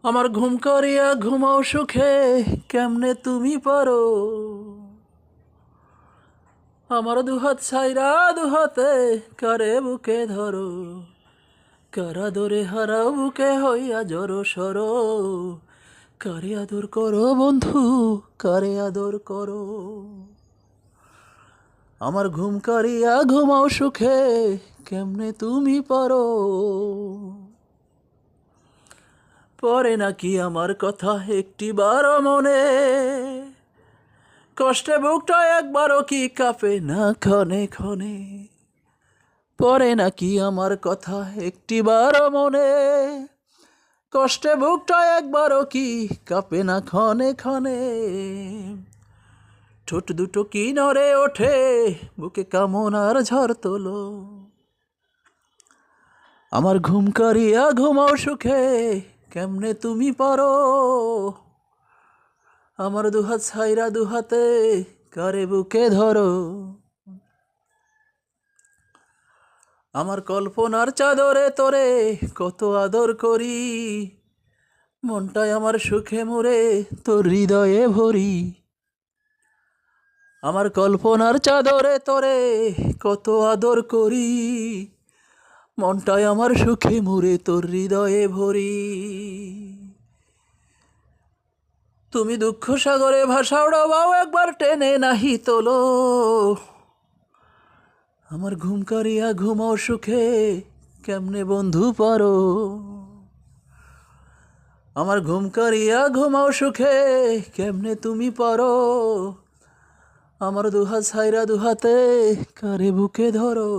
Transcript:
আমার ঘুম করিয়া ঘুমাও সুখে, কেমনে তুমি পারো। আমার দুহাত ছাইরা দুহাতে কারে বুকে ধরো, কারা দরে হারাও বুকে হইয়া জড়ো সরো। কারে আদর করো বন্ধু, কারে আদর করো। আমার ঘুম করিয়া ঘুমাও সুখে, কেমনে তুমি পারো। পরে নাকি আমার কথা একটি বারো মনে, কষ্টে বুকটা একবারও কি কাঁপে না ক্ষণে ক্ষণে। পরে নাকি আমার কথা একটি বারো মনে, কষ্টে বুকটা একবারও কি কাঁপে না ক্ষণে ক্ষণে। ঠোঁট দুটো কি নড়ে ওঠে, বুকে কামনার ঝড় তোলো। আমার ঘুম করিয়া ঘুমাও সুখে, কেমনে তুমি পারো। আমার দুহাত ছাইরা দুহাতে কারে বুকে ধরো। আমার কল্পনার চাদরে তোরে কত আদর করি, মনটাই আমার সুখে মুরে তোর হৃদয়ে ভরি। আমার কল্পনার চাদরে তোরে কত আদর করি, মনটাই আমার সুখে মুরে তোর হৃদয়ে ভরি। তুমি দুঃখ সাগরে ভাষা উড়াও একবার টেনে নাহি তোলো। আমার ঘুম করিয়া ঘুমাও সুখে, কেমনে বন্ধু পারো। আমার ঘুম করিয়া ঘুমাও সুখে, কেমনে তুমি পারো। আমার দুহাত ছাইরা দুহাতে কারে বুকে ধরো।